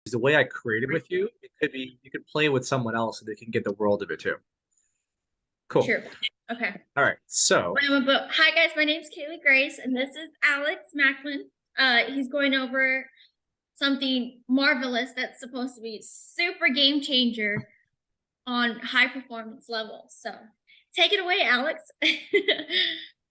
The way I created with you, it could be you could play with someone else and they can get the world of it too. Cool. True. Okay. All right. So Hi guys, my name's Kaylee Grace, and this is Alex Macklin. He's going over something marvelous that's supposed to be super game changer on high performance levels. So take it away, Alex.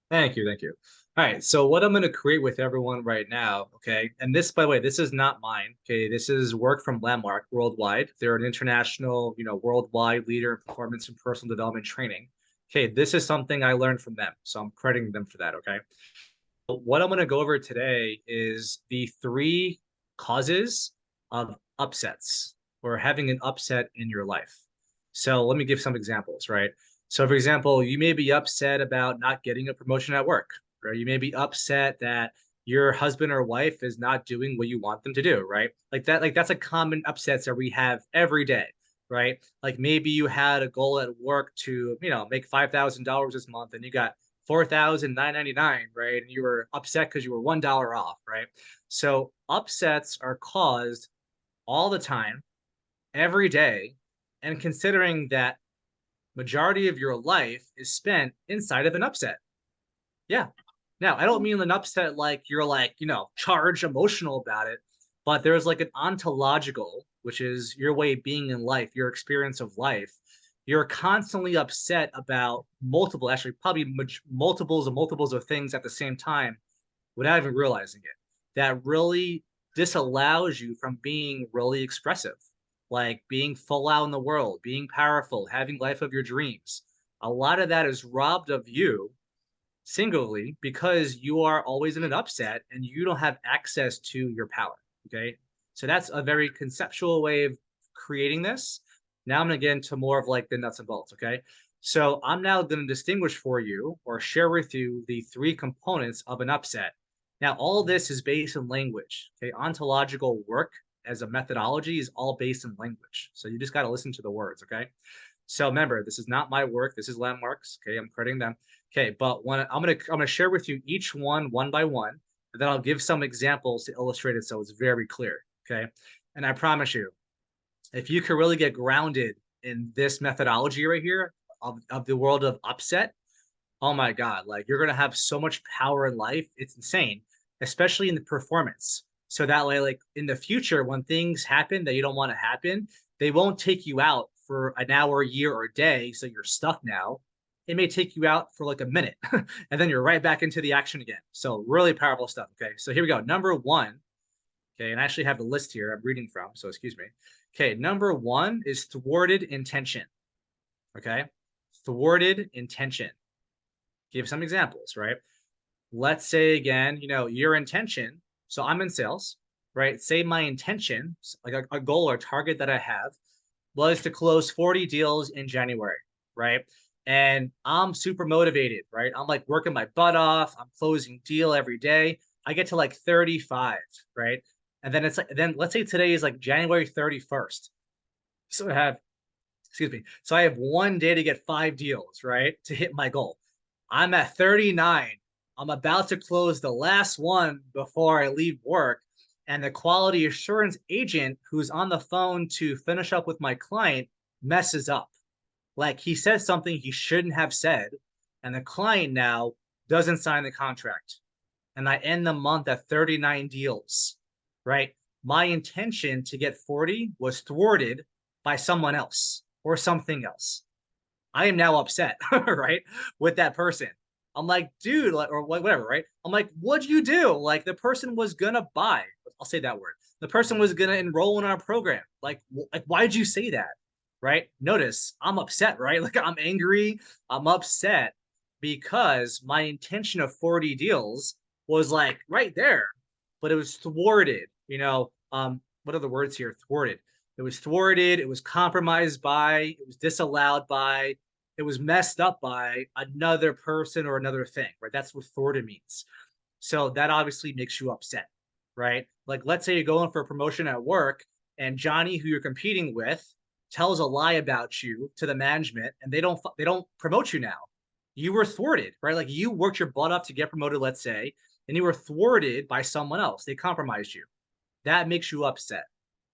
thank you, thank you. All right. So what I'm going to create with everyone right now, okay? And this, by the way, this is not mine. Okay, this is work from Landmark Worldwide. They're an international, worldwide leader in performance and personal development training. Okay, this is something I learned from them, so I'm crediting them for that. Okay. What I'm going to go over today is the three causes of upsets or having an upset in your life. So let me give some examples, right? So, for example, you may be upset about not getting a promotion at work, right? You may be upset that your husband or wife is not doing what you want them to do, right? Like that's a common upsets that we have every day, right? Like maybe you had a goal at work to, make $5,000 this month and you got 4,999, right? And you were upset because you were $1 off, right? So upsets are caused all the time, every day, and considering that majority of your life is spent inside of an upset. Yeah. Now, I don't mean an upset like you're like, charged emotional about it, but there's like an ontological, which is your way of being in life, your experience of life. You're constantly upset about multiple, actually, probably multiples and multiples of things at the same time without even realizing it. That really disallows you from being really expressive, like being full out in the world, being powerful, having life of your dreams. A lot of that is robbed of you singularly because you are always in an upset and you don't have access to your power. Okay. So that's a very conceptual way of creating this. Now I'm going to get into more of like the nuts and bolts. Okay. So I'm now going to distinguish for you or share with you the three components of an upset. Now, all this is based in language. Okay. Ontological work as a methodology is all based in language. So you just got to listen to the words. Okay. So remember, this is not my work. This is Landmarks. Okay. I'm crediting them. Okay, but when I'm gonna share with you each one by one, and then I'll give some examples to illustrate it so it's very clear. Okay, and I promise you, if you can really get grounded in this methodology right here of the world of upset, oh my God, like you're gonna have so much power in life. It's insane, especially in the performance. So that way, like in the future, when things happen that you don't want to happen, they won't take you out for an hour, a year, or a day. So you're stuck now. It may take you out for like a minute, and then you're right back into the action again. So really powerful stuff. Okay, so here we go. Number one. Okay, and I actually have the list here I'm reading from. So excuse me. Okay, number one is thwarted intention. Okay, thwarted intention. Give some examples, right? Let's say again, your intention. So I'm in sales, right? Say my intention, like a goal or target that I have, was to close 40 deals in January, right? And I'm super motivated, right? I'm like working my butt off. I'm closing deal every day. I get to like 35, right? And then it's like, then let's say today is like January 31st. So I have, excuse me. So I have one day to get 5 deals, right? To hit my goal. I'm at 39. I'm about to close the last one before I leave work. And the quality assurance agent who's on the phone to finish up with my client messes up. Like he says something he shouldn't have said. And the client now doesn't sign the contract. And I end the month at 39 deals, right? My intention to get 40 was thwarted by someone else or something else. I am now upset, right, with that person. I'm like, dude, like, or whatever, right? I'm like, what'd you do? Like, the person was gonna buy. I'll say that word. The person was gonna enroll in our program. Like, why'd you say that, right? Notice I'm upset, right? Like, I'm angry. I'm upset because my intention of 40 deals was like right there, but it was thwarted. What are the words here? Thwarted. It was thwarted. It was compromised by. It was disallowed by. It was messed up by another person or another thing, right? That's what thwarted means. So that obviously makes you upset, right? Like, let's say you're going for a promotion at work, and Johnny, who you're competing with, tells a lie about you to the management, and they don't promote you now. You were thwarted, right? Like you worked your butt off to get promoted, let's say, and you were thwarted by someone else. They compromised you. That makes you upset.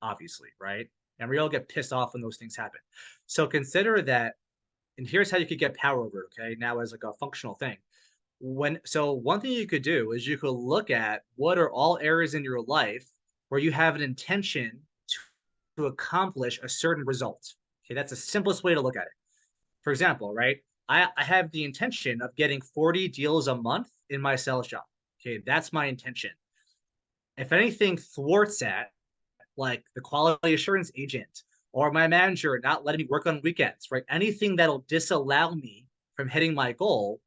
obviously, right? And we all get pissed off when those things happen. So consider that, and here's how you could get power over it, okay? Now as like a functional thing. One thing you could do is you could look at what are all areas in your life where you have an intention to accomplish a certain result. Okay, that's the simplest way to look at it. For example, right? I have the intention of getting 40 deals a month in my sales job. Okay, that's my intention. If anything thwarts that, like the quality assurance agent or my manager not letting me work on weekends, right? Anything that'll disallow me from hitting my goal,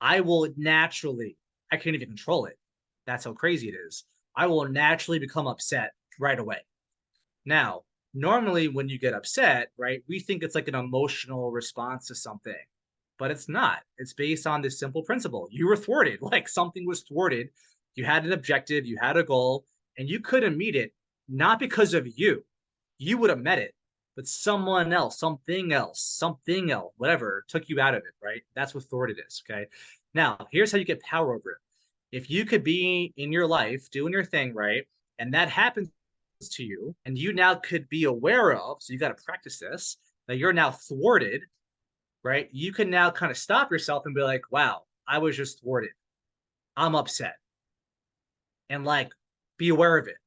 I will naturally, I can't even control it. That's how crazy it is. I will naturally become upset right away. Now, normally when you get upset, right, we think it's like an emotional response to something, but it's not. It's based on this simple principle. You were thwarted, like something was thwarted. You had an objective, you had a goal, and you couldn't meet it, not because of you. You would have met it, but someone else, something else, whatever, took you out of it, right? That's what thwarted is, okay? Now, here's how you get power over it. If you could be in your life doing your thing, right, and that happens to you, and you now could be aware of, so you got to practice this, that you're now thwarted, right? You can now kind of stop yourself and be like, wow, I was just thwarted. I'm upset. And like, be aware of it.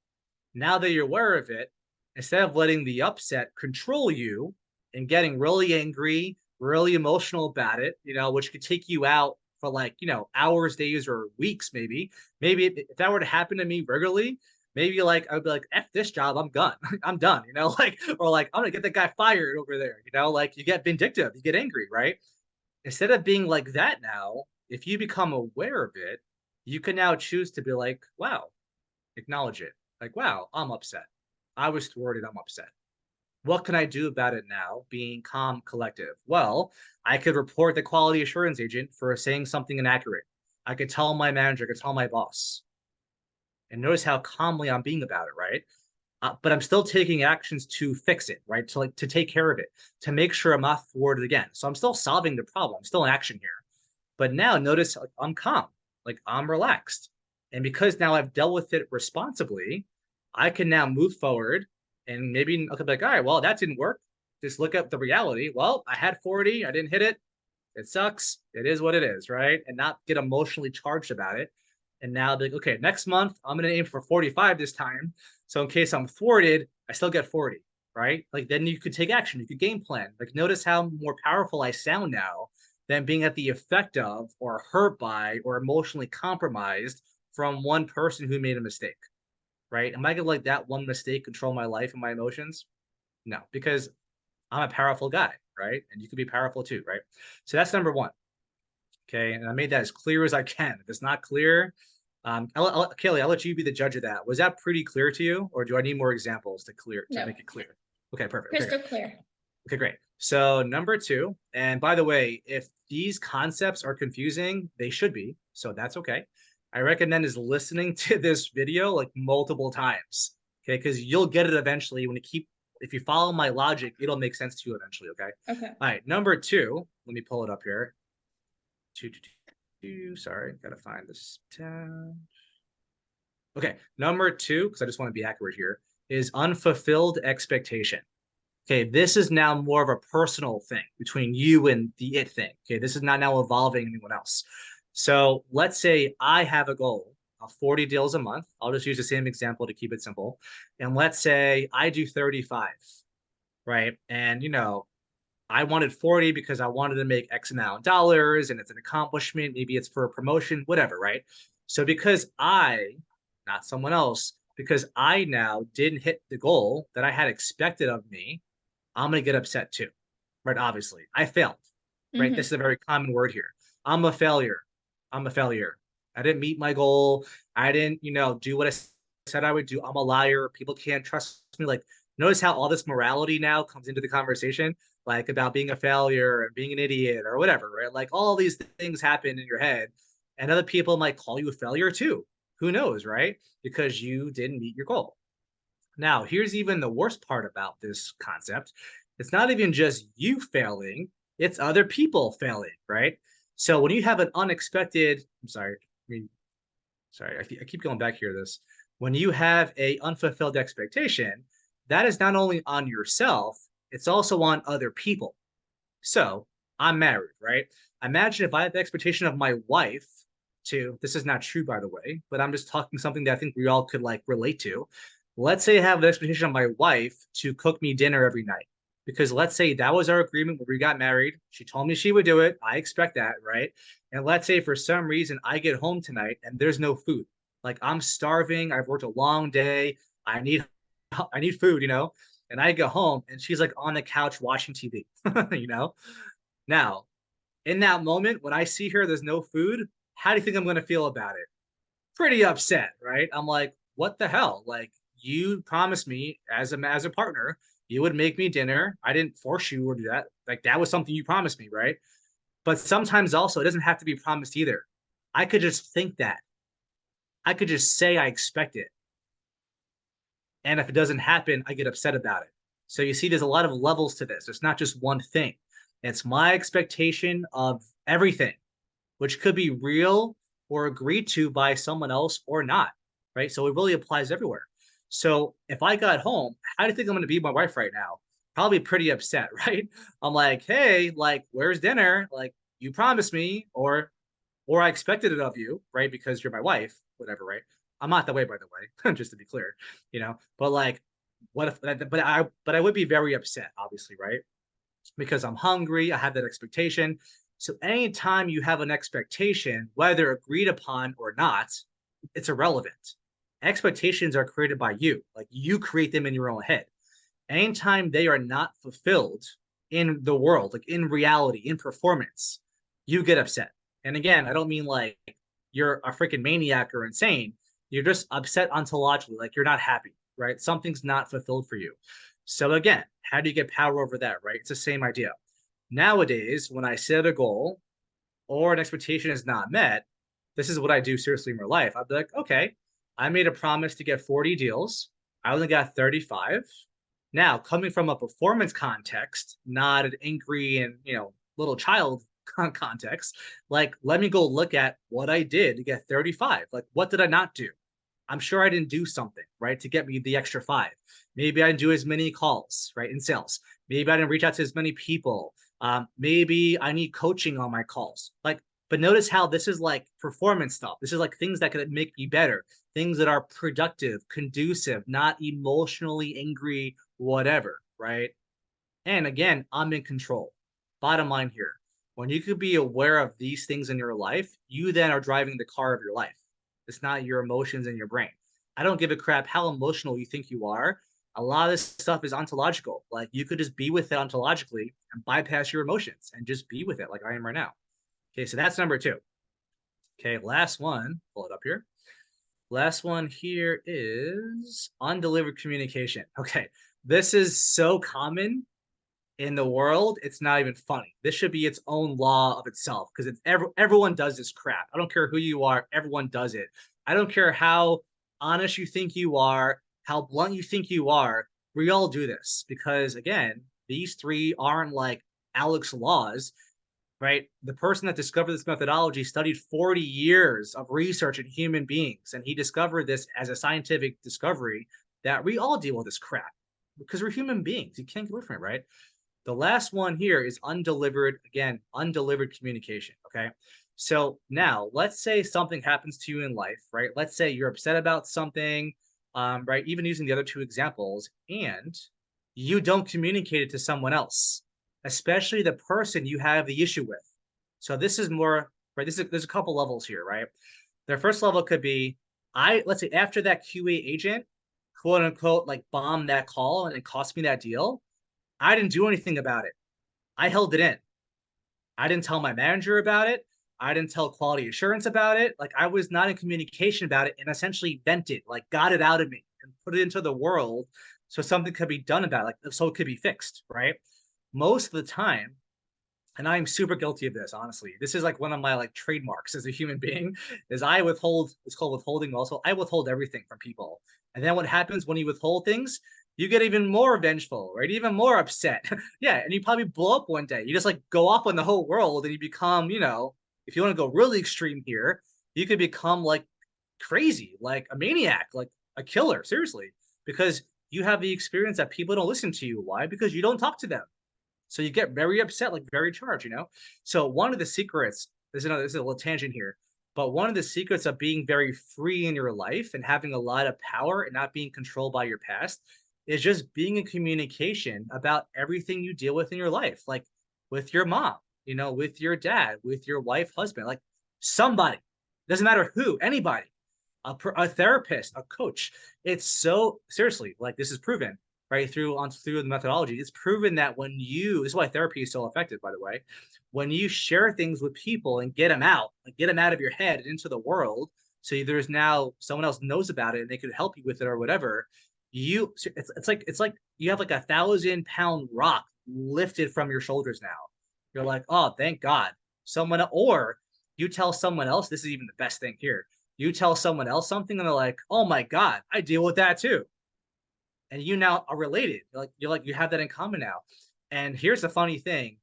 Now that you're aware of it, instead of letting the upset control you and getting really angry, really emotional about it, which could take you out for like, hours, days, or weeks, maybe. Maybe if that were to happen to me regularly, maybe like I would be like, F this job, I'm done. I'm done, like, or like, I'm gonna get that guy fired over there, like you get vindictive, you get angry, right? Instead of being like that now, if you become aware of it, you can now choose to be like, wow, acknowledge it. Like, wow, I'm upset. I was thwarted. I'm upset. What can I do about it now? Being calm, collective. Well, I could report the quality assurance agent for saying something inaccurate. I could tell my manager, I could tell my boss. And notice how calmly I'm being about it, right? But I'm still taking actions to fix it, right? To take care of it, to make sure I'm not thwarted again. So I'm still solving the problem. I'm still in action here. But now notice like, I'm calm, like I'm relaxed. And because now I've dealt with it responsibly, I can now move forward and maybe I could be like, all right, well, that didn't work. Just look at the reality. Well, I had 40, I didn't hit it. It sucks. It is what it is, right? And not get emotionally charged about it. And now be like, okay, next month I'm gonna aim for 45 this time. So in case I'm thwarted, I still get 40, right? Like then you could take action, you could game plan. Like notice how more powerful I sound now than being at the effect of or hurt by or emotionally compromised from one person who made a mistake, right? Am I gonna let that one mistake control my life and my emotions? No, because I'm a powerful guy, right? And you can be powerful too, right? So that's number one. Okay. And I made that as clear as I can. If it's not clear, Kelly, I'll let you be the judge of that. Was that pretty clear to you, or do I need more examples to No, make it clear? Okay, perfect. Okay, crystal great. clear. Okay, great. So number two, and by the way, if these concepts are confusing, they should be. So that's okay. I recommend is listening to this video like multiple times. Okay, because you'll get it eventually when you keep. If you follow my logic, it'll make sense to you eventually. Okay. Okay. All right. Number two, let me pull it up here. Sorry, gotta find this tab. Okay, number two, because I just want to be accurate here, is unfulfilled expectation. Okay, this is now more of a personal thing between you and the it thing. Okay, this is not now involving anyone else. So let's say I have a goal of 40 deals a month. I'll just use the same example to keep it simple. And let's say I do 35, right? And I wanted 40 because I wanted to make X amount of dollars and it's an accomplishment. Maybe it's for a promotion, whatever, right? So because I, not someone else, because I now didn't hit the goal that I had expected of me, I'm going to get upset too, right? Obviously, I failed, right? This is a very common word here. I'm a failure. I'm a failure. I didn't meet my goal. I didn't, do what I said I would do. I'm a liar. People can't trust me. Like, notice how all this morality now comes into the conversation, like about being a failure and being an idiot or whatever, right? Like all these things happen in your head, and other people might call you a failure too. Who knows, right? Because you didn't meet your goal. Now, here's even the worst part about this concept. It's not even just you failing, it's other people failing, right? So when you have an unexpected, I'm sorry, I keep going back here to this. When you have a unfulfilled expectation, that is not only on yourself, it's also on other people. So I'm married, right? Imagine if I had the expectation of my wife to, this is not true, by the way, but I'm just talking something that I think we all could like relate to. Let's say I have the expectation of my wife to cook me dinner every night. Because let's say that was our agreement when we got married. She told me she would do it. I expect that, right? And let's say for some reason I get home tonight and there's no food. Like I'm starving. I've worked a long day. I need I need food, and I go home and she's like on the couch watching TV, you know? Now, in that moment, when I see her, there's no food, how do you think I'm going to feel about it? Pretty upset, right? I'm like, what the hell? Like, you promised me as a partner, you would make me dinner. I didn't force you or do that. Like, that was something you promised me, right? But sometimes also, it doesn't have to be promised either. I could just think that. I could just say I expect it. And if it doesn't happen, I get upset about it. So you see, there's a lot of levels to this. It's not just one thing. It's my expectation of everything, which could be real or agreed to by someone else or not, right? So it really applies everywhere. So if I got home, how do you think I'm going to be with my wife right now? Probably pretty upset, right? I'm like, hey, like, where's dinner? Like, you promised me, or I expected it of you, right? Because you're my wife, whatever, right? I'm not that way, by the way, just to be clear, But like, what if? But I would be very upset, obviously, right? Because I'm hungry. I have that expectation. So anytime you have an expectation, whether agreed upon or not, it's irrelevant. Expectations are created by you. Like you create them in your own head. Anytime they are not fulfilled in the world, like in reality, in performance, you get upset. And again, I don't mean like you're a freaking maniac or insane. You're just upset ontologically, like you're not happy, right? Something's not fulfilled for you. So again, how do you get power over that, right? It's the same idea. Nowadays, when I set a goal or an expectation is not met, this is what I do seriously in real life. I'd be like, okay, I made a promise to get 40 deals. I only got 35. Now, coming from a performance context, not an angry and, little child context, like, let me go look at what I did to get 35. Like, what did I not do? I'm sure I didn't do something, right, to get me the extra five. Maybe I didn't do as many calls, right, in sales. Maybe I didn't reach out to as many people. Maybe I need coaching on my calls. Like, but notice how this is like performance stuff. This is like things that could make me better, things that are productive, conducive, not emotionally angry, whatever, right? And again, I'm in control. Bottom line here, when you could be aware of these things in your life, you then are driving the car of your life. It's not your emotions in your brain. I don't give a crap how emotional you think you are. A lot of this stuff is ontological. Like you could just be with it ontologically and bypass your emotions and just be with it like I am right now. Okay, so that's number two. Okay, last one. Pull it up here. Last one here is undelivered communication. Okay, this is so common in the world, it's not even funny. This should be its own law of itself because everyone does this crap. I don't care who you are, everyone does it. I don't care how honest you think you are, how blunt you think you are. We all do this because again, these three aren't like Alex laws, right? The person that discovered this methodology studied 40 years of research in human beings, and he discovered this as a scientific discovery that we all deal with this crap because we're human beings. You can't get away from it, right? The last one here is undelivered, again, undelivered communication. Okay. So now let's say something happens to you in life, right? Let's say you're upset about something, right? Even using the other two examples, and you don't communicate it to someone else, especially the person you have the issue with. So this is more, right? There's a couple levels here, right? The first level could be, let's say after that QA agent, quote unquote, like bombed that call and it cost me that deal. I didn't do anything about it. I held it in. I didn't tell my manager about it. I didn't tell quality assurance about it. Like I was not in communication about it and essentially vented, like got it out of me and put it into the world so something could be done about it, like so it could be fixed, right? Most of the time, and I'm super guilty of this, honestly. This is like one of my like trademarks as a human being, is I withhold, it's called withholding also. I withhold everything from people. And then what happens when you withhold things? You get even more vengeful, right? Even more upset. Yeah, and you probably blow up one day. You just like go off on the whole world and you become, if you want to go really extreme here, you could become like crazy, like a maniac, like a killer, seriously, because you have the experience that people don't listen to you. Why? Because you don't talk to them. So you get very upset, like very charged, you know? So one of the secrets, this is a little tangent here, but one of the secrets of being very free in your life and having a lot of power and not being controlled by your past is just being in communication about everything you deal with in your life, like with your mom, with your dad, with your wife, husband, like somebody, doesn't matter who, anybody, a therapist, a coach. It's so seriously, like this is proven right through the methodology. It's proven that this is why therapy is so effective, by the way. When you share things with people and get them out, like get them out of your head and into the world, so there's now someone else knows about it and they could help you with it or whatever. It's like you have like 1,000-pound rock lifted from your shoulders now. You're like, oh, thank God. Or you tell someone else, this is even the best thing here. You tell someone else something and they're like, oh my God, I deal with that too. And you now are related. You have that in common now. And here's the funny thing.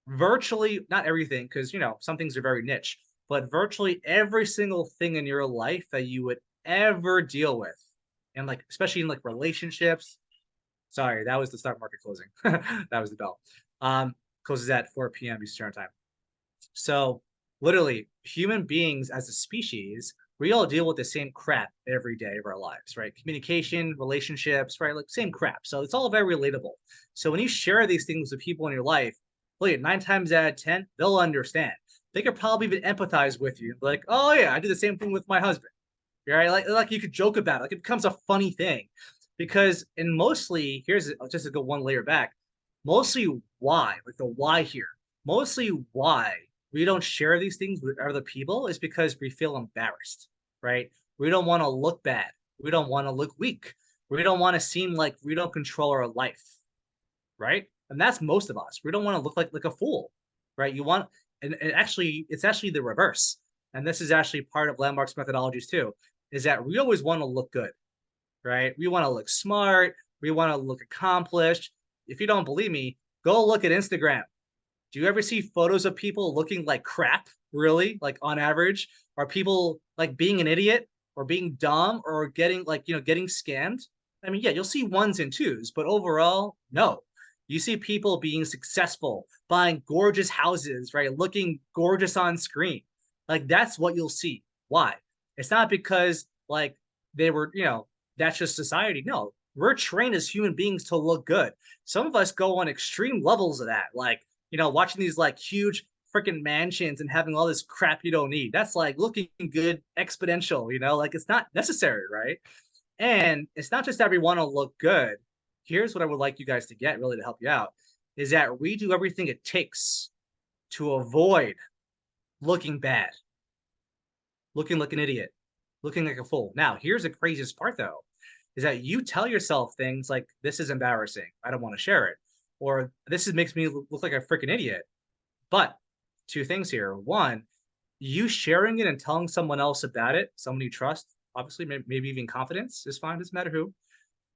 Virtually not everything, because some things are very niche, but virtually every single thing in your life that you would ever deal with, and like especially in like relationships. Sorry, that was the stock market closing. That was the bell. Closes at 4 p.m. Eastern time. So literally, human beings as a species, we all deal with the same crap every day of our lives, right? Communication, relationships, right? Like same crap. So it's all very relatable. So when you share these things with people in your life, look at 9 times out of 10, they'll understand. They could probably even empathize with you. Like, oh yeah, I do the same thing with my husband. Right? Like you could joke about it. Like it becomes a funny thing. Because and mostly, here's just to go one layer back, mostly why, like the why here, mostly why we don't share these things with other people is because we feel embarrassed, right? We don't want to look bad. We don't want to look weak. We don't want to seem like we don't control our life, right? And that's most of us. We don't want to look like a fool, right? It's actually the reverse. And this is actually part of Landmark's methodologies too, is that we always want to look good, right? We want to look smart. We want to look accomplished. If you don't believe me, go look at Instagram. Do you ever see photos of people looking like crap? Really? Like on average? Are people like being an idiot or being dumb or getting scammed? I mean, yeah, you'll see ones and twos, but overall, no. You see people being successful, buying gorgeous houses, right? Looking gorgeous on screen. Like that's what you'll see. Why? It's not because like they were, that's just society. No, we're trained as human beings to look good. Some of us go on extreme levels of that, like watching these like huge freaking mansions and having all this crap you don't need. That's like looking good exponential, like it's not necessary, right? And it's not just that we want to look good. Here's what I would like you guys to get really to help you out is that we do everything it takes to avoid looking bad, looking like an idiot, looking like a fool. Now, here's the craziest part though, is that you tell yourself things like, this is embarrassing. I don't want to share it. Or makes me look like a freaking idiot. But two things here. One, you sharing it and telling someone else about it, someone you trust, obviously, maybe even confidence is fine, doesn't matter who,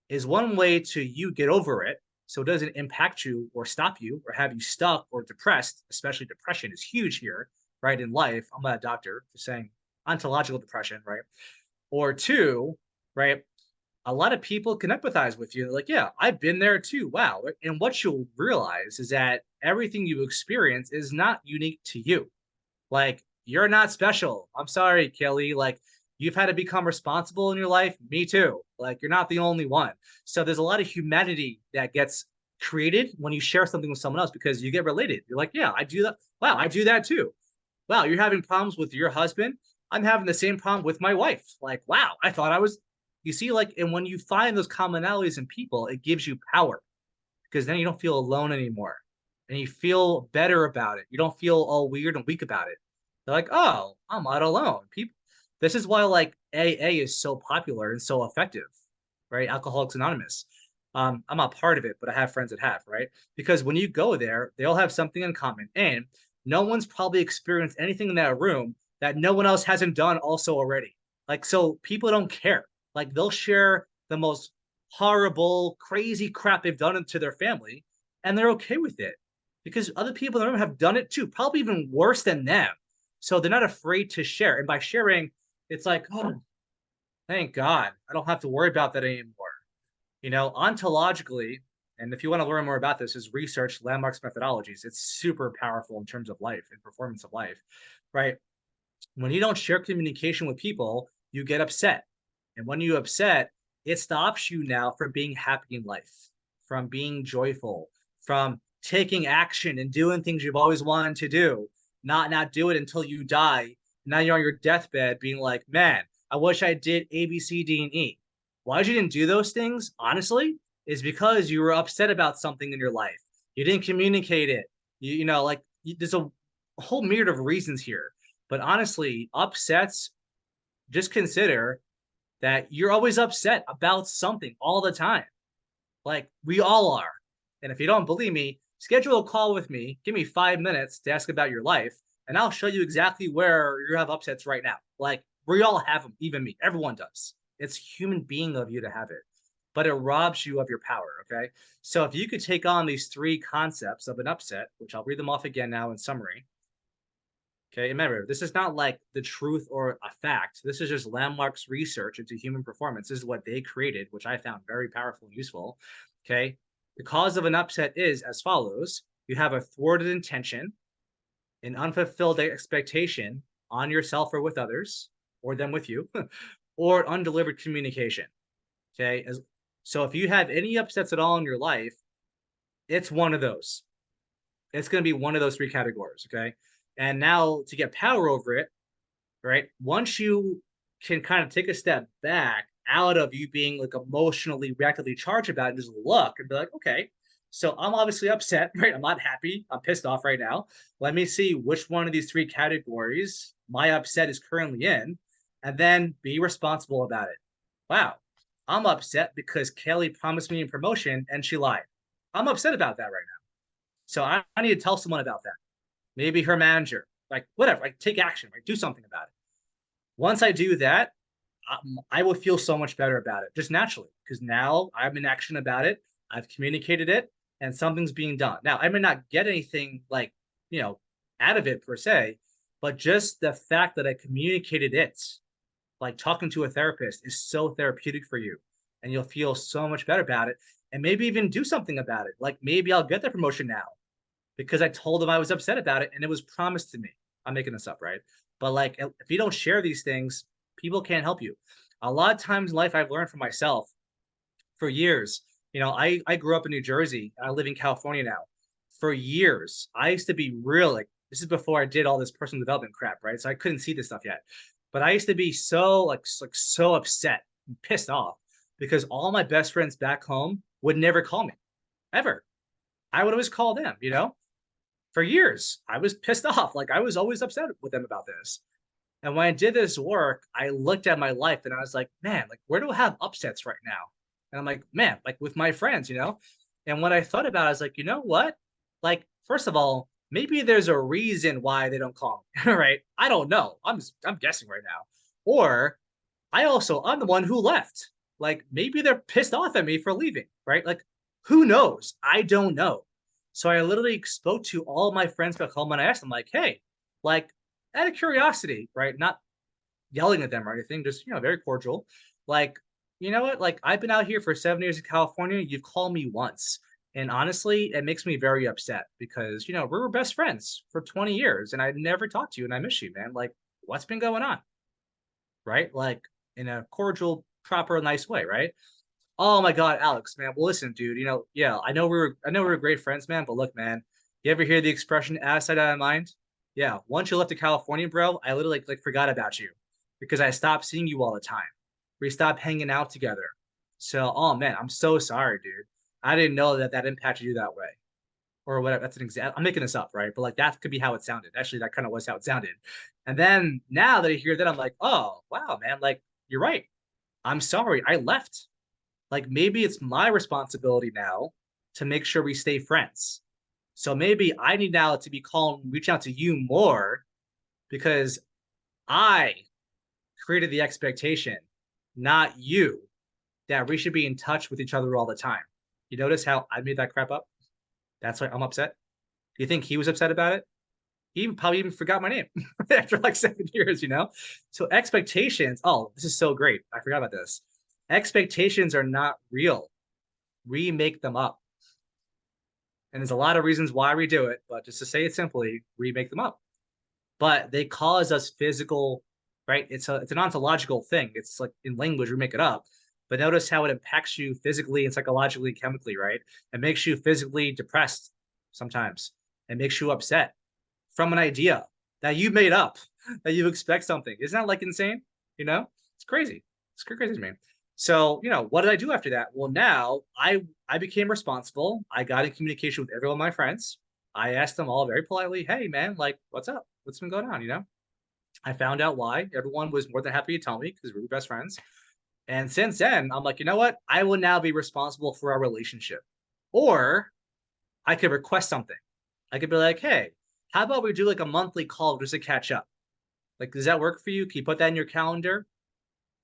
is one way to you get over it. So it doesn't impact you or stop you or have you stuck or depressed, especially depression is huge here, right? In life, I'm not a doctor, just saying ontological depression, right? Or two, right? A lot of people can empathize with you. Like, yeah, I've been there too. Wow. And what you'll realize is that everything you experience is not unique to you. Like, you're not special. I'm sorry, Kelly. Like, you've had to become responsible in your life. Me too. Like, you're not the only one. So there's a lot of humanity that gets created when you share something with someone else because you get related. You're like, yeah, I do that. Wow, I do that too. Wow, you're having problems with your husband. I'm having the same problem with my wife. Like, wow, I thought I was, you see, like, and when you find those commonalities in people, it gives you power because then you don't feel alone anymore and you feel better about it. You don't feel all weird and weak about it. They're like, oh, I'm not alone. People, this is why like AA is so popular and so effective, right? Alcoholics Anonymous. I'm not part of it, but I have friends that have, right? Because when you go there, they all have something in common. And no one's probably experienced anything in that room that no one else hasn't done also already. Like, so people don't care. Like, they'll share the most horrible, crazy crap they've done to their family, and they're okay with it because other people in the room have done it too, probably even worse than them. So they're not afraid to share. And by sharing, it's like, oh, thank God, I don't have to worry about that anymore. Ontologically, and if you want to learn more about this, is research landmarks methodologies. It's super powerful in terms of life and performance of life, right? When you don't share communication with people, you get upset. And when you upset, it stops you now from being happy in life, from being joyful, from taking action and doing things you've always wanted to do, not do it until you die. Now you're on your deathbed being like, man, I wish I did A, B, C, D, and E. Why you didn't do those things, honestly, is because you were upset about something in your life. You didn't communicate it. There's a whole myriad of reasons here. But honestly, upsets, just consider that you're always upset about something all the time. Like we all are. And if you don't believe me, schedule a call with me. Give me 5 minutes to ask about your life, and I'll show you exactly where you have upsets right now. Like we all have them, even me. Everyone does. It's human being of you to have it, but it robs you of your power. Okay. So if you could take on these three concepts of an upset, which I'll read them off again now in summary. Okay, remember, this is not like the truth or a fact. This is just Landmark's research into human performance. This is what they created, which I found very powerful and useful. Okay, the cause of an upset is as follows. You have a thwarted intention, an unfulfilled expectation on yourself or with others, or them with you, or undelivered communication. Okay, so if you have any upsets at all in your life, it's one of those. It's going to be one of those three categories. Okay, and now to get power over it, right? Once you can kind of take a step back out of you being like emotionally reactively charged about it, and just look and be like, okay, so I'm obviously upset, right? I'm not happy. I'm pissed off right now. Let me see which one of these three categories my upset is currently in, and then be responsible about it. Wow, I'm upset because Kelly promised me a promotion and she lied. I'm upset about that right now. So I need to tell someone about that. Maybe her manager, like whatever, like take action, like do something about it. Once I do that, I will feel so much better about it just naturally because now I'm in action about it. I've communicated it and something's being done. Now, I may not get anything like, you know, out of it per se, but just the fact that I communicated it, like talking to a therapist, is so therapeutic for you. And you'll feel so much better about it. And maybe even do something about it. Like maybe I'll get the promotion now because I told them I was upset about it and it was promised to me. I'm making this up, right? But like, if you don't share these things, people can't help you. A lot of times in life, I've learned from myself for years. I grew up in New Jersey and I live in California now. For years, I used to be real like, this is before I did all this personal development crap, right? So I couldn't see this stuff yet. But I used to be so like so upset and pissed off because all my best friends back home would never call me ever. I would always call them, for years. I was pissed off. Like I was always upset with them about this. And when I did this work, I looked at my life and I was like, man, like where do I have upsets right now? And I'm like, man, like with my friends. And when I thought about it, I was like, you know what? Like, first of all, maybe there's a reason why they don't call me. Right? I don't know. I'm guessing right now. Or I'm the one who left. Like maybe they're pissed off at me for leaving, right? Like who knows? I don't know. So I literally spoke to all of my friends back home and I asked them like, hey, like out of curiosity, right? Not yelling at them or anything, just very cordial. Like, you know what? Like I've been out here for 7 years in California. You've called me once. And honestly, it makes me very upset because, we were best friends for 20 years and I never talked to you and I miss you, man. Like, what's been going on? Right? Like in a cordial, proper, nice way, right? Oh my God, Alex, man. Well, listen, dude. Yeah, I know we were great friends, man. But look, man, you ever hear the expression "out of sight, out of mind"? Yeah. Once you left to California, bro, I literally like forgot about you because I stopped seeing you all the time. We stopped hanging out together. So, oh man, I'm so sorry, dude. I didn't know that impacted you that way, or whatever. That's an example. I'm making this up, right? But like that could be how it sounded. Actually, that kind of was how it sounded. And then now that I hear that, I'm like, oh wow, man. Like you're right. I'm sorry. I left. Like maybe it's my responsibility now to make sure we stay friends. So maybe I need now to be calling, reach out to you more because I created the expectation, not you, that we should be in touch with each other all the time. You notice how I made that crap up? That's why I'm upset. Do you think he was upset about it? He probably even forgot my name after like 7 years. So expectations. Oh, this is so great. I forgot about this. Expectations are not real. remake them up. And there's a lot of reasons why we do it, but just to say it simply, remake them up. But they cause us physical, right? It's an ontological thing. It's like in language, we make it up. But notice how it impacts you physically and psychologically, chemically, right? It makes you physically depressed sometimes. It makes you upset from an idea that you made up, that you expect something. Isn't that like insane? You know, it's crazy. It's crazy to me. So, what did I do after that? Well, now I became responsible. I got in communication with every one of my friends. I asked them all very politely, "Hey, man, like, what's up? What's been going on?" I found out why. Everyone was more than happy to tell me because we were best friends. And since then, I'm like, you know what? I will now be responsible for our relationship. Or I could request something. I could be like, hey, how about we do like a monthly call just to catch up? Like, does that work for you? Can you put that in your calendar?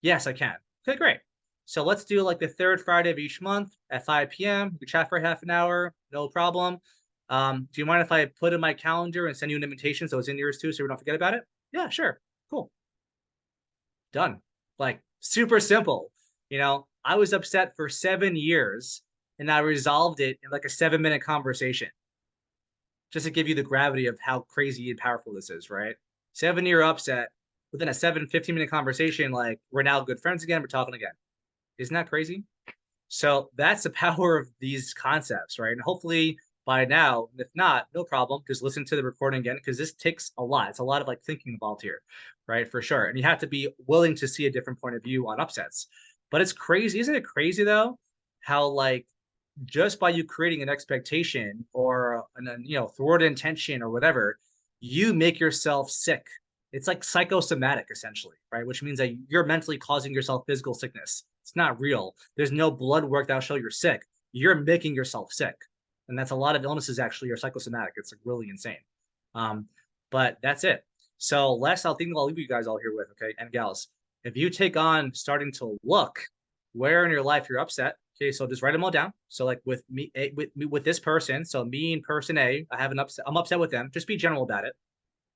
Yes, I can. Okay, great. So let's do like the third Friday of each month at 5 p.m. We chat for half an hour, no problem. Do you mind if I put in my calendar and send you an invitation so it's in yours too, so we don't forget about it? Yeah, sure. Cool. Done. Like super simple. I was upset for 7 years and I resolved it in like a 7-minute conversation. Just to give you the gravity of how crazy and powerful this is, right? 7-year upset within a 15-minute conversation, like we're now good friends again, we're talking again. Isn't that crazy? So that's the power of these concepts, right? And hopefully by now, if not, no problem, just listen to the recording again because this takes a lot. It's a lot of like thinking involved here, right? For sure. And you have to be willing to see a different point of view on upsets. But it's crazy. Isn't it crazy though? How like just by you creating an expectation or thwarted intention or whatever, you make yourself sick. It's like psychosomatic essentially, right? Which means that you're mentally causing yourself physical sickness. It's not real. There's no blood work that'll show you're sick. You're making yourself sick. And that's a lot of illnesses actually are psychosomatic. It's like really insane. Um, but that's it. So last I'll think I'll leave you guys all here with, okay, and gals, if you take on starting to look where in your life you're upset, okay, so just write them all down. So like with me, with this person, so me and person A, I'm upset with them. Just be general about it.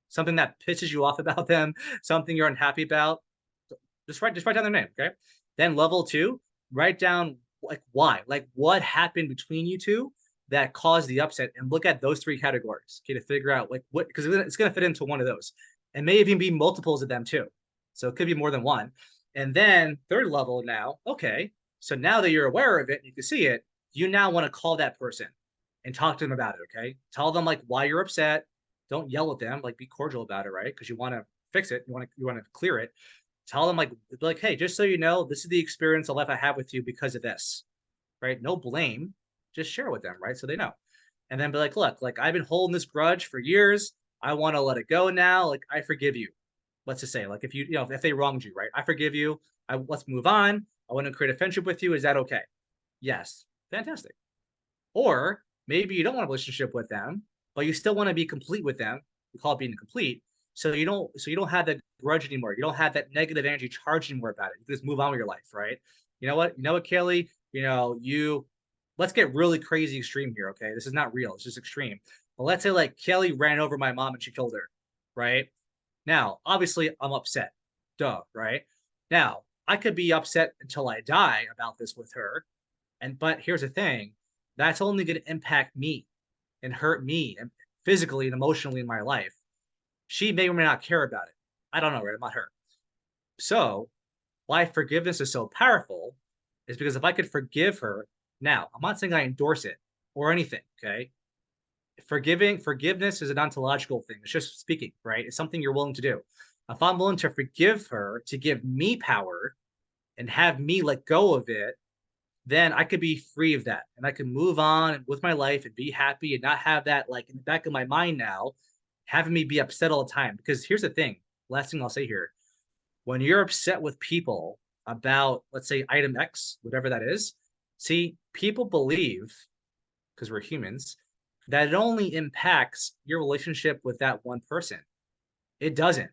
Something that pisses you off about them, something you're unhappy about. Just write down their name, okay? Then level 2, write down like why, like what happened between you two that caused the upset, and look at those 3 categories, okay, to figure out like what, because it's going to fit into one of those, and may even be multiples of them too. So it could be more than one. And then third level now, okay, so now that you're aware of it, you can see it, you now want to call that person and talk to them about it, okay? Tell them like why you're upset. Don't yell at them, like be cordial about it, right? Because you want to fix it, you want to clear it. Tell them like, hey, just so you know, this is the experience of life I have with you because of this, right? No blame, just share with them, right? So they know. And then be like, look, like I've been holding this grudge for years. I want to let it go now. Like I forgive you. Let's just say, like if if they wronged you, right? I forgive you. Let's move on. I want to create a friendship with you. Is that okay? Yes. Fantastic. Or maybe you don't want a relationship with them, but you still want to be complete with them. We call it being complete. So you don't have that grudge anymore. You don't have that negative energy charge anymore about it. You can just move on with your life, right? You know what? You know what, Kaylee? You let's get really crazy extreme here, okay? This is not real, it's just extreme. But let's say like Kelly ran over my mom and she killed her, right? Now, obviously, I'm upset. Duh, right? Now, I could be upset until I die about this with her. But here's the thing, that's only going to impact me and hurt me and physically and emotionally in my life. She may or may not care about it. I don't know, right? I'm not her. So why forgiveness is so powerful is because if I could forgive her now, I'm not saying I endorse it or anything, okay? Forgiveness is an ontological thing. It's just speaking, right? It's something you're willing to do. If I'm willing to forgive her to give me power and have me let go of it, then I could be free of that and I can move on with my life and be happy and not have that like in the back of my mind now, having me be upset all the time. Because here's the thing, last thing I'll say here, when you're upset with people about, let's say, item X, whatever that is, see, people believe, because we're humans, that it only impacts your relationship with that one person. It doesn't.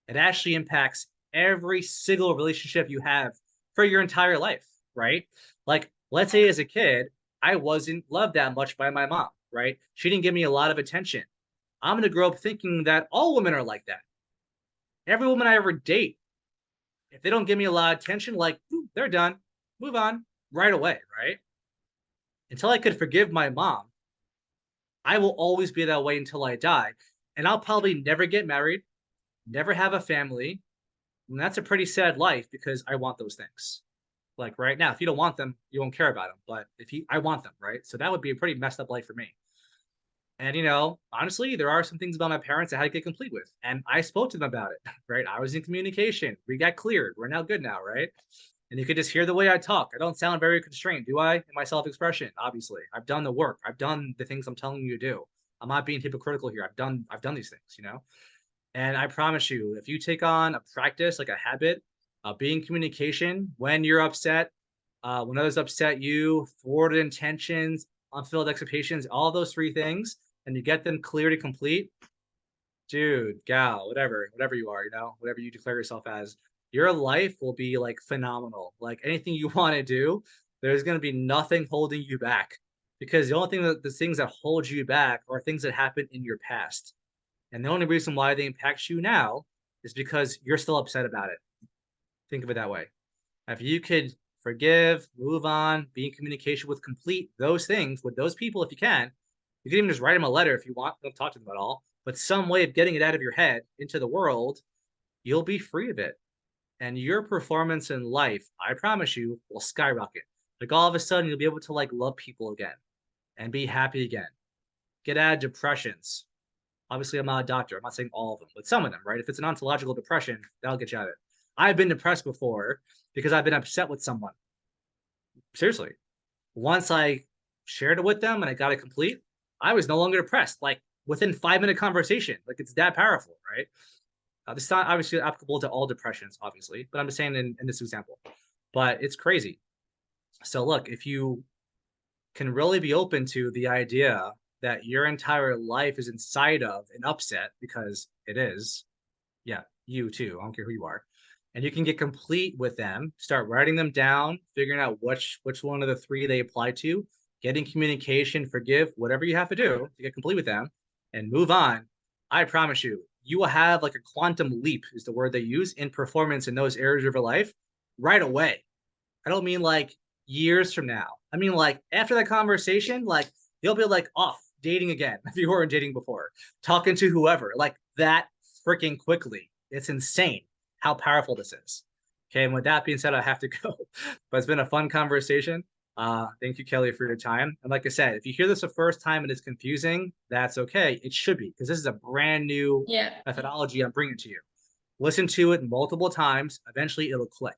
It actually impacts every single relationship you have for your entire life, right? Like, let's say as a kid, I wasn't loved that much by my mom, right? She didn't give me a lot of attention. I'm going to grow up thinking that all women are like that. Every woman I ever date, if they don't give me a lot of attention, like, they're done, move on right away, right? Until I could forgive my mom, I will always be that way until I die. And I'll probably never get married, never have a family. And that's a pretty sad life because I want those things. Like right now, if you don't want them, you won't care about them. But if you, I want them, right? So that would be a pretty messed up life for me. And honestly, there are some things about my parents I had to get complete with, and I spoke to them about it. Right? I was in communication. We got cleared. We're now good now, right? And you could just hear the way I talk. I don't sound very constrained, do I? In my self-expression, obviously. I've done the work. I've done the things I'm telling you to do. I'm not being hypocritical here. I've done these things. And I promise you, if you take on a practice, like a habit, of being communication when you're upset, when others upset you, forwarded intentions, unfulfilled expectations, all those three things, and you get them clear to complete, dude, gal, whatever you are, whatever you declare yourself as, your life will be like phenomenal. Like anything you want to do, there's going to be nothing holding you back because the only thing that the things that hold you back are things that happened in your past. And the only reason why they impact you now is because you're still upset about it. Think of it that way. If you could forgive, move on, be in communication with complete those things with those people, if you can even just write them a letter if you want. Don't talk to them at all, but some way of getting it out of your head into the world, you'll be free of it. And your performance in life, I promise you, will skyrocket. Like all of a sudden, you'll be able to like love people again and be happy again. Get out of depressions. Obviously, I'm not a doctor. I'm not saying all of them, but some of them, right? If it's an ontological depression, that'll get you out of it. I've been depressed before because I've been upset with someone. Seriously. Once I shared it with them and I got it complete, I was no longer depressed. Like within 5 minute conversation, like it's that powerful, right? This is not obviously applicable to all depressions, obviously, but I'm just saying in this example. But it's crazy. So look, if you can really be open to the idea that your entire life is inside of an upset because it is, yeah, you too. I don't care who you are. And you can get complete with them, start writing them down, figuring out which one of the three they apply to, getting communication, forgive, whatever you have to do to get complete with them and move on. I promise you, you will have like a quantum leap is the word they use in performance in those areas of your life right away. I don't mean like years from now. I mean like after that conversation, like you'll be like off dating again if you weren't dating before, talking to whoever like that freaking quickly. It's insane how powerful this is. Okay, and with that being said, I have to go. But it's been a fun conversation. Thank you, Kelly, for your time. And like I said, if you hear this the first time and it's confusing, that's okay. It should be because this is a brand new Yeah. methodology I'm bringing to you. Listen to it multiple times. Eventually, it'll click.